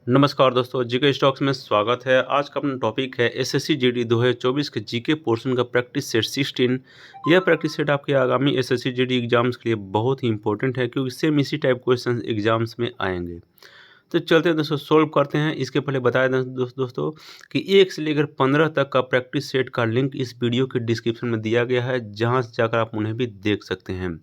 नमस्कार दोस्तों, GK stocks में स्वागत है। आज का अपना टॉपिक है एसएससी जीडी 2024 के जीके पोर्शन का प्रैक्टिस सेट 16। यह प्रैक्टिस सेट आपके आगामी एसएससी जीडी एग्जाम्स के लिए बहुत ही इंपॉर्टेंट है, क्योंकि सेम इसी टाइप क्वेश्चन एग्जाम्स में आएंगे। तो चलते हैं दोस्तों, सोल्व करते हैं। इसके पहले बताया दोस्तों कि 1 से लेकर 15 तक का प्रैक्टिस सेट का लिंक इस वीडियो के डिस्क्रिप्शन में दिया गया है, जहाँ से जाकर आप उन्हें भी देख सकते हैं।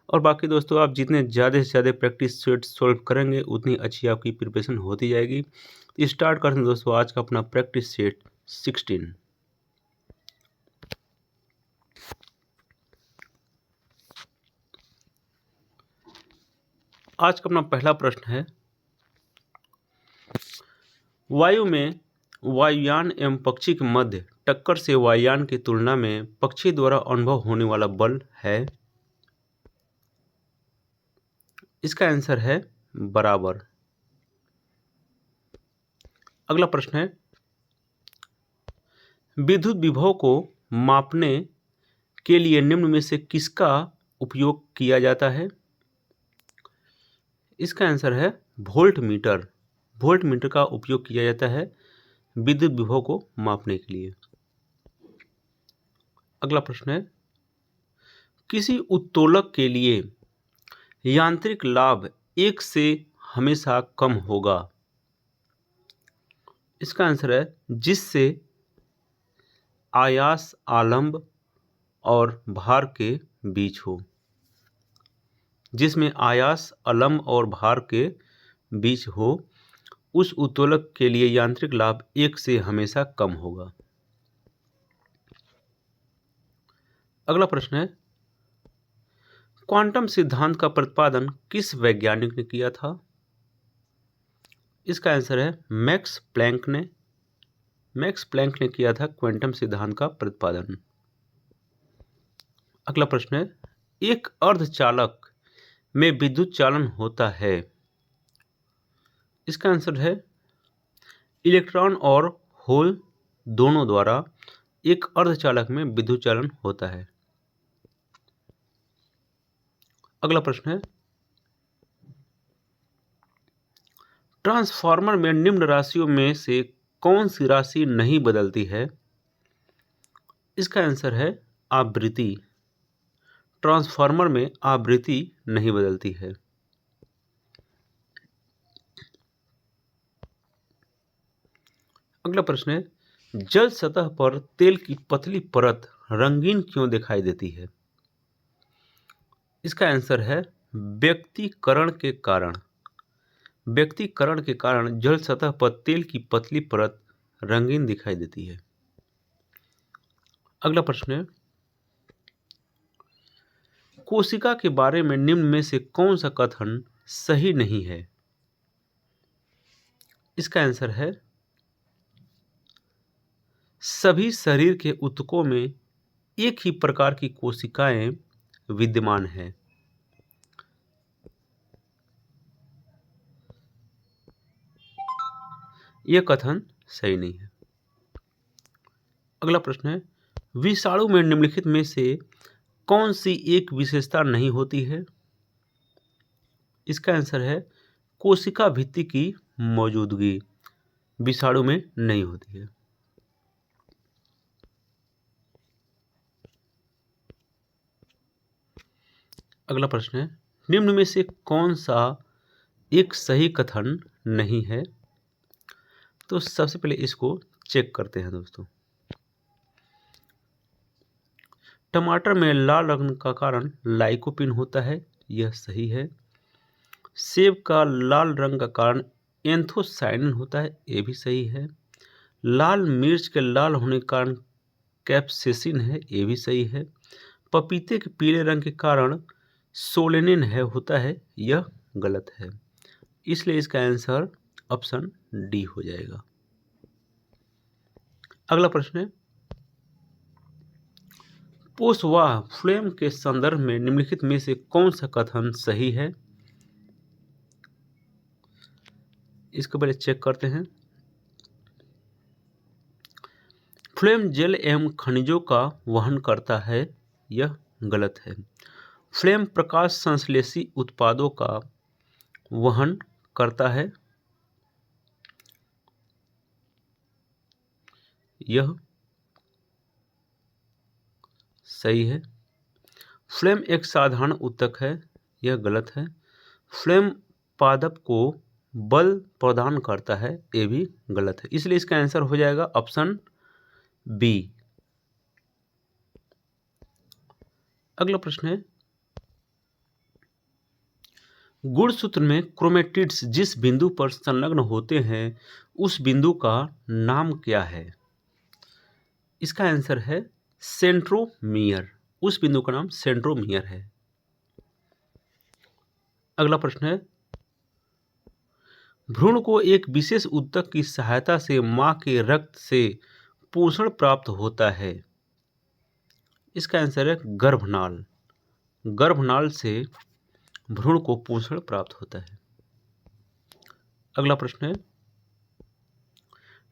और बाकी दोस्तों, आप जितने ज़्यादा से ज़्यादा प्रैक्टिस सेट सॉल्व करेंगे, उतनी अच्छी आपकी प्रिपरेशन होती जाएगी। तो स्टार्ट करते हैं दोस्तों आज का अपना प्रैक्टिस सेट 16। आज का अपना पहला प्रश्न है, वायु में वायुयान एवं पक्षी के मध्य टक्कर से वायुयान की तुलना में पक्षी द्वारा अनुभव होने वाला बल है। इसका आंसर है बराबर। अगला प्रश्न है, विद्युत विभव को मापने के लिए निम्न में से किसका उपयोग किया जाता है। इसका आंसर है वोल्ट मीटर। वोल्ट मीटर का उपयोग किया जाता है विद्युत विभव को मापने के लिए। अगला प्रश्न है, किसी उत्तोलक के लिए यांत्रिक लाभ 1 से हमेशा कम होगा। इसका आंसर है जिससे आयास आलंब और भार के बीच हो। जिसमें आयास आलंब और भार के बीच हो, उस उत्तोलक के लिए यांत्रिक लाभ 1 से हमेशा कम होगा। अगला प्रश्न है, क्वांटम सिद्धांत का प्रतिपादन किस वैज्ञानिक ने किया था। इसका आंसर है मैक्स प्लैंक ने। मैक्स प्लैंक ने किया था क्वांटम सिद्धांत का प्रतिपादन। अगला प्रश्न है, एक अर्धचालक में विद्युत चालन होता है। इसका आंसर है इलेक्ट्रॉन और होल दोनों द्वारा एक अर्धचालक में विद्युत चालन होता है। अगला प्रश्न है, ट्रांसफार्मर में निम्न राशियों में से कौन सी राशि नहीं बदलती है। इसका आंसर है आवृत्ति। ट्रांसफार्मर में आवृत्ति नहीं बदलती है। अगला प्रश्न है, जल सतह पर तेल की पतली परत रंगीन क्यों दिखाई देती है। इसका आंसर है व्यक्तीकरण के कारण। व्यक्तीकरण के कारण जल सतह पर तेल की पतली परत रंगीन दिखाई देती है। अगला प्रश्न है, कोशिका के बारे में निम्न में से कौन सा कथन सही नहीं है। इसका आंसर है सभी शरीर के ऊतकों में एक ही प्रकार की कोशिकाएं विद्यमान है। यह कथन सही नहीं है। अगला प्रश्न है, विषाणु में निम्नलिखित में से कौन सी एक विशेषता नहीं होती है। इसका आंसर है कोशिका भित्ति की मौजूदगी विषाणु में नहीं होती है। अगला प्रश्न है, निम्न में से कौन सा एक सही कथन नहीं है। तो सबसे पहले इसको चेक करते हैं दोस्तों। टमाटर में लाल रंग का कारण लाइकोपीन होता है, यह सही है। सेब का लाल रंग का कारण एंथोसायनिन होता है, यह भी सही है। लाल मिर्च के लाल होने के कारण कैप्सेसिन है, यह भी सही है। पपीते के पीले रंग के कारण सोलेनिन है होता है, यह गलत है। इसलिए इसका आंसर ऑप्शन डी हो जाएगा। अगला प्रश्न है, पोष व फ्लेम के संदर्भ में निम्नलिखित में से कौन सा कथन सही है। इसको पहले चेक करते हैं। फ्लेम जल एवं खनिजों का वहन करता है, यह गलत है। फ्लेम प्रकाश संश्लेषी उत्पादों का वहन करता है, यह सही है। फ्लेम एक साधारण ऊतक है, यह गलत है। फ्लेम पादप को बल प्रदान करता है, यह भी गलत है। इसलिए इसका आंसर हो जाएगा ऑप्शन बी। अगला प्रश्न है, गुणसूत्र में क्रोमेटिड्स जिस बिंदु पर संलग्न होते हैं उस बिंदु का नाम क्या है? इसका आंसर है सेंट्रोमियर। उस बिंदु का नाम सेंट्रोमियर है। अगला प्रश्न है, भ्रूण को एक विशेष ऊतक की सहायता से मां के रक्त से पोषण प्राप्त होता है। इसका आंसर है गर्भनाल। गर्भनाल से भ्रूण को पोषण प्राप्त होता है। अगला प्रश्न है,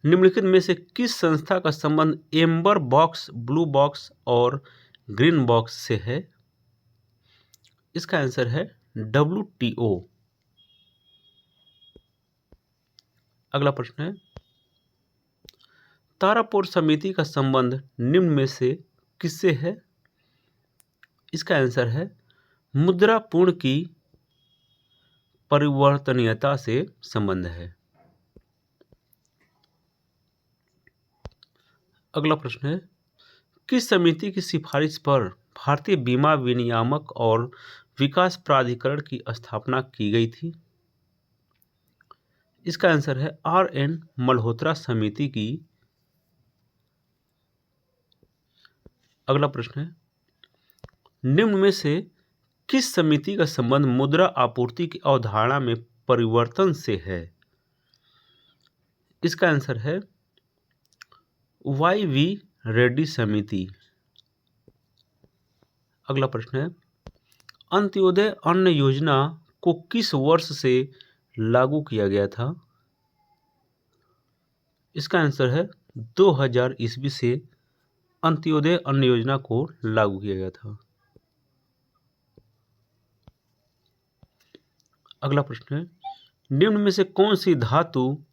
निम्नलिखित में से किस संस्था का संबंध एम्बर बॉक्स, ब्लू बॉक्स और ग्रीन बॉक्स से है? इसका आंसर है WTO। अगला प्रश्न है, तारापुर समिति का संबंध निम्न में से किससे है? इसका आंसर है मुद्रा पूर्ण की परिवर्तनीयता से संबंध है। अगला प्रश्न है, किस समिति की सिफारिश पर भारतीय बीमा विनियामक और विकास प्राधिकरण की स्थापना की गई थी? इसका आंसर है RN मल्होत्रा समिति की। अगला प्रश्न है, निम्न में से किस समिति का संबंध मुद्रा आपूर्ति की अवधारणा में परिवर्तन से है? इसका आंसर है YV रेड्डी समिति। अगला प्रश्न है, अंत्योदय अन्न योजना को किस वर्ष से लागू किया गया था? इसका आंसर है 2000 ईस्वी से अंत्योदय अन्न योजना को लागू किया गया था। अगला प्रश्न है, निम्न में से कौन सी धातु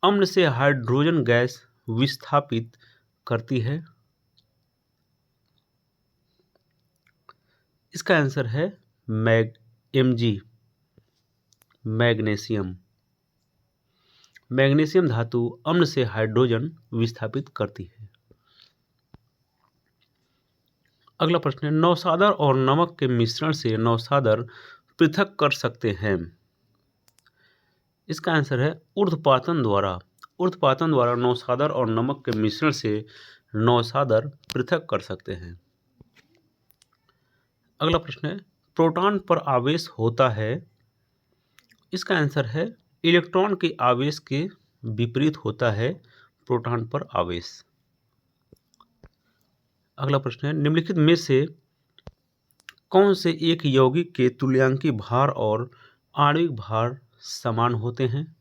अम्ल से हाइड्रोजन गैस विस्थापित करती है? इसका आंसर है Mg, मैग्नीशियम। मैग्नीशियम धातु अम्ल से हाइड्रोजन विस्थापित करती है। अगला प्रश्न है, नौसादर और नमक के मिश्रण से नौसादर पृथक कर सकते हैं। इसका आंसर है ऊर्ध्वपातन द्वारा। ऊर्ध्वपातन द्वारा नौसादर और नमक के मिश्रण से नौसादर पृथक कर सकते हैं। अगला प्रश्न है, प्रोटॉन पर आवेश होता है। इसका आंसर है इलेक्ट्रॉन के आवेश के विपरीत होता है प्रोटॉन पर आवेश। अगला प्रश्न है, निम्नलिखित में से कौन से एक यौगिक के तुल्यांकी भार और आणविक भार समान होते हैं?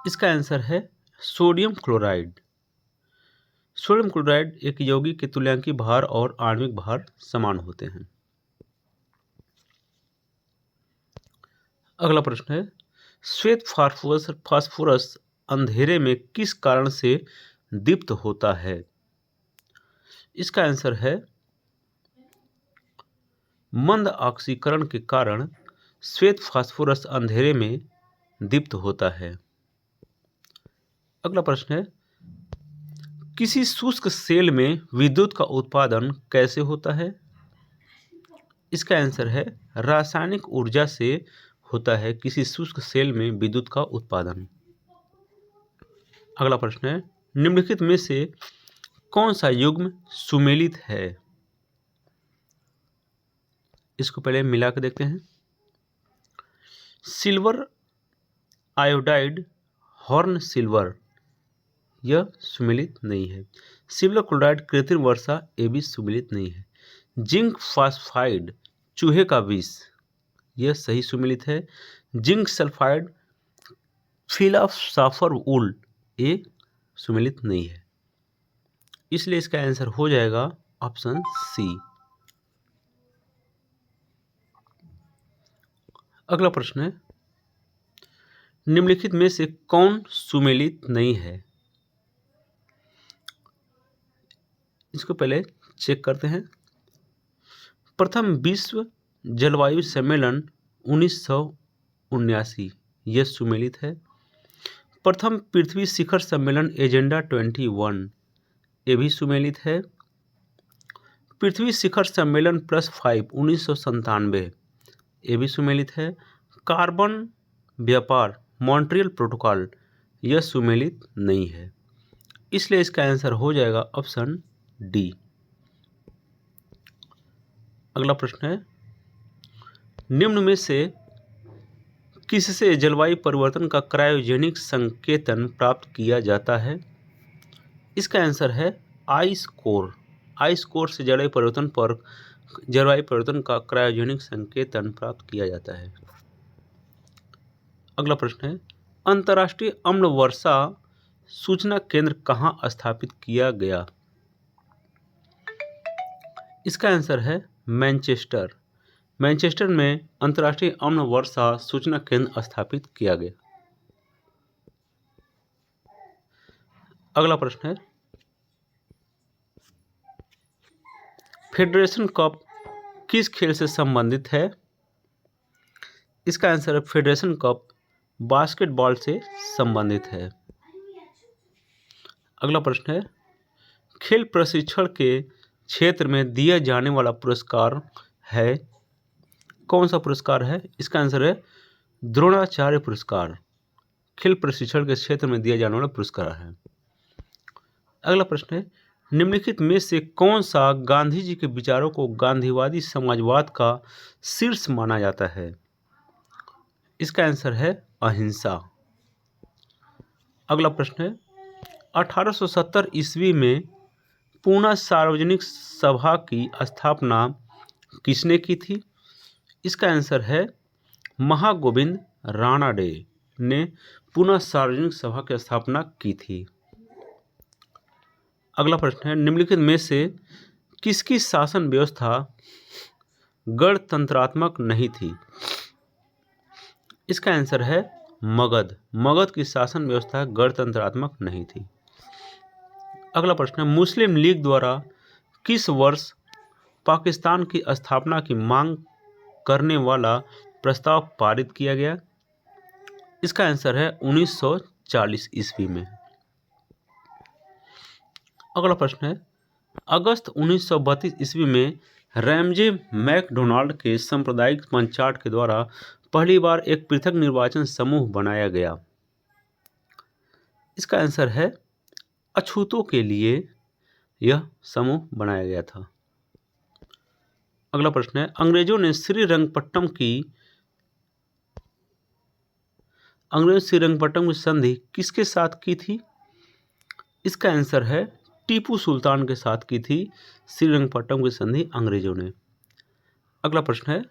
इसका आंसर है सोडियम क्लोराइड। सोडियम क्लोराइड एक यौगिक के तुल्यांकी भार और आणविक भार समान होते हैं। अगला प्रश्न है, श्वेत फास्फोरस अंधेरे में किस कारण से दीप्त होता है? इसका आंसर है मंद ऑक्सीकरण के कारण श्वेत फास्फोरस अंधेरे में दीप्त होता है। अगला प्रश्न है, किसी शुष्क सेल में विद्युत का उत्पादन कैसे होता है? इसका आंसर है रासायनिक ऊर्जा से होता है किसी शुष्क सेल में विद्युत का उत्पादन। अगला प्रश्न है, निम्नलिखित में से कौन सा युग्म सुमेलित है? इसको पहले मिला कर देखते हैं। सिल्वर आयोडाइड, हॉर्न सिल्वर, यह सुमेलित नहीं है। सिल्वर क्लोराइड, कृत्रिम वर्षा, ये भी सुमेलित नहीं है। जिंक फास्फाइड, चूहे का विष, यह सही सुमेलित है। जिंक सल्फाइड, फिलासाफर वुल, ये सुमेलित नहीं है। इसलिए इसका आंसर हो जाएगा ऑप्शन सी। अगला प्रश्न है, निम्नलिखित में से कौन सुमेलित नहीं है? इसको पहले चेक करते हैं। प्रथम विश्व जलवायु सम्मेलन 1979 यह सुमेलित है। प्रथम पृथ्वी शिखर सम्मेलन एजेंडा 21 ये भी सुमेलित है। पृथ्वी शिखर सम्मेलन +5 1997 ये भी सुमेलित है। कार्बन व्यापार मॉन्ट्रियल प्रोटोकॉल यह सुमेलित नहीं है, इसलिए इसका आंसर हो जाएगा ऑप्शन डी। अगला प्रश्न है, निम्न में से किससे जलवायु परिवर्तन का क्रायोजेनिक संकेतन प्राप्त किया जाता है? इसका आंसर है आइस कोर। आइस कोर से जलवायु परिवर्तन का क्रायोजेनिक संकेतन प्राप्त किया जाता है। अगला प्रश्न है, अंतर्राष्ट्रीय अम्ल वर्षा सूचना केंद्र कहाँ स्थापित किया गया? इसका आंसर है मैनचेस्टर। मैनचेस्टर में अंतर्राष्ट्रीय अम्ल वर्षा सूचना केंद्र स्थापित किया गया। अगला प्रश्न है, फेडरेशन कप किस खेल से संबंधित है? इसका आंसर है फेडरेशन कप बास्केटबॉल से संबंधित है। अगला प्रश्न है, खेल प्रशिक्षण के क्षेत्र में दिया जाने वाला पुरस्कार है, कौन सा पुरस्कार है? इसका आंसर है द्रोणाचार्य पुरस्कार। खेल प्रशिक्षण के क्षेत्र में दिया जाने वाला पुरस्कार है। अगला प्रश्न है, निम्नलिखित में से कौन सा गांधी जी के विचारों को गांधीवादी समाजवाद का शीर्ष माना जाता है? इसका आंसर है अहिंसा। अगला प्रश्न है, 1870 ईस्वी में पूना सार्वजनिक सभा की स्थापना किसने की थी? इसका आंसर है महागोविंद रानाडे ने पूना सार्वजनिक सभा की स्थापना की थी। अगला प्रश्न है, निम्नलिखित में से किसकी शासन व्यवस्था गणतंत्रात्मक नहीं थी? इसका आंसर है मगध। मगध की शासन व्यवस्था गणतंत्रात्मक नहीं थी। अगला प्रश्न है, मुस्लिम लीग द्वारा किस वर्ष पाकिस्तान की स्थापना की मांग करने वाला प्रस्ताव पारित किया गया? इसका आंसर है 1940 ईस्वी में। अगला प्रश्न है, अगस्त 1932 ईस्वी में रैमजे मैकडोनाल्ड के सांप्रदायिक पंचायत के द्वारा पहली बार एक पृथक निर्वाचन समूह बनाया गया। इसका आंसर है अछूतों के लिए यह समूह बनाया गया था। अगला प्रश्न है, अंग्रेजों ने श्रीरंगपट्टम की संधि किसके साथ की थी? इसका आंसर है टीपू सुल्तान के साथ की थी श्रीरंगपट्टम की संधि अंग्रेजों ने। अगला प्रश्न है,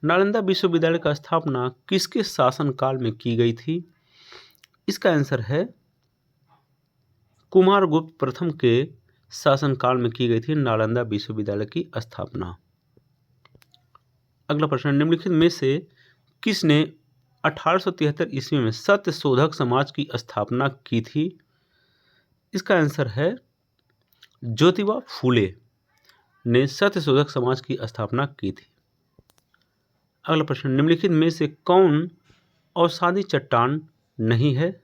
नालंदा विश्वविद्यालय का स्थापना किसके शासनकाल में की गई थी? इसका आंसर है कुमारगुप्त प्रथम के शासनकाल में की गई थी नालंदा विश्वविद्यालय की स्थापना। अगला प्रश्न, निम्नलिखित में से किसने 1873 ईस्वी में सत्य शोधक समाज की स्थापना की थी? इसका आंसर है ज्योतिबा फूले ने सत्य शोधक समाज की स्थापना की थी। अगला प्रश्न, निम्नलिखित में से कौन औषधि चट्टान नहीं है?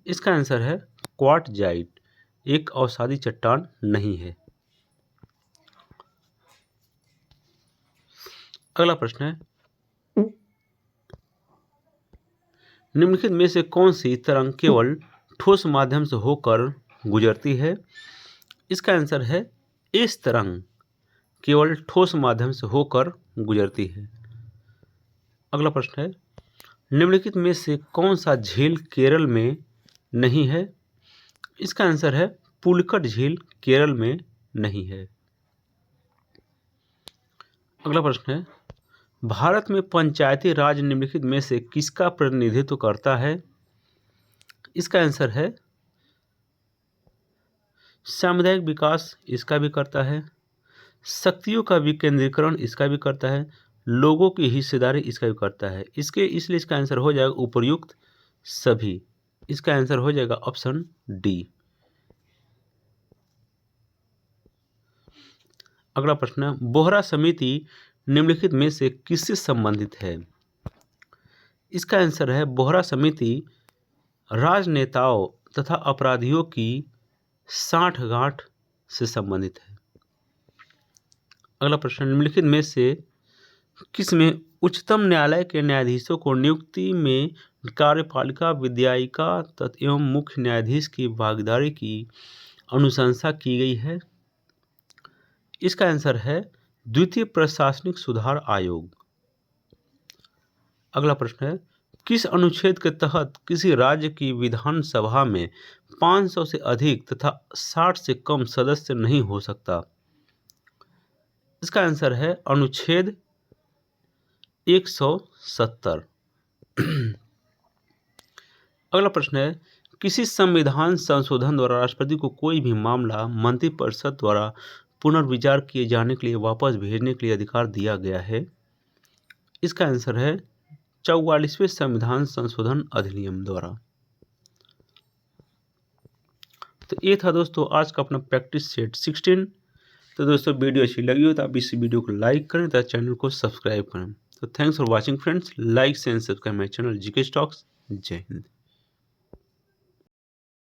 इसका आंसर है क्वार्टजाइट एक औषधि चट्टान नहीं है। अगला प्रश्न है, निम्नलिखित में से कौन सी तरंग केवल ठोस माध्यम से होकर गुजरती है? इसका आंसर है एस तरंग केवल ठोस माध्यम से होकर गुजरती है। अगला प्रश्न है, निम्नलिखित में से कौन सा झील केरल में नहीं है? इसका आंसर है पुलिकट झील केरल में नहीं है। अगला प्रश्न है, भारत में पंचायती राज निम्नलिखित में से किसका प्रतिनिधित्व करता है? इसका आंसर है सामुदायिक विकास इसका भी करता है, शक्तियों का विकेंद्रीकरण इसका भी करता है, लोगों की हिस्सेदारी इसका भी करता है। इसलिए इसका आंसर हो जाएगा उपर्युक्त सभी। इसका आंसर हो जाएगा ऑप्शन डी। अगला प्रश्न है, बोहरा समिति निम्नलिखित में से किससे संबंधित है? इसका आंसर है बोहरा समिति राजनेताओं तथा अपराधियों की साठगांठ से संबंधित है। अगला प्रश्न, निम्नलिखित में से किसमें उच्चतम न्यायालय के न्यायाधीशों को नियुक्ति में कार्यपालिका, विधायिका एवं मुख्य न्यायाधीश की भागीदारी की अनुशंसा की गई है? इसका आंसर है द्वितीय प्रशासनिक सुधार आयोग। अगला प्रश्न है, किस अनुच्छेद के तहत किसी राज्य की विधानसभा में 500 से अधिक तथा 60 से कम सदस्य नहीं हो सकता? इसका आंसर है अनुच्छेद 170। अगला प्रश्न है, किसी संविधान संशोधन द्वारा राष्ट्रपति को कोई भी मामला मंत्रिपरिषद द्वारा पुनर्विचार किए जाने के लिए वापस भेजने के लिए अधिकार दिया गया है? इसका आंसर है 44वें संविधान संशोधन अधिनियम द्वारा। तो ये था दोस्तों आज का अपना प्रैक्टिस सेट 16। तो दोस्तों वीडियो अच्छी लगी हो तो आप इस वीडियो को लाइक करें तथा चैनल को सब्सक्राइब करें। तो thanks for watching friends, like and subscribe my channel GK stocks. जय हिंद।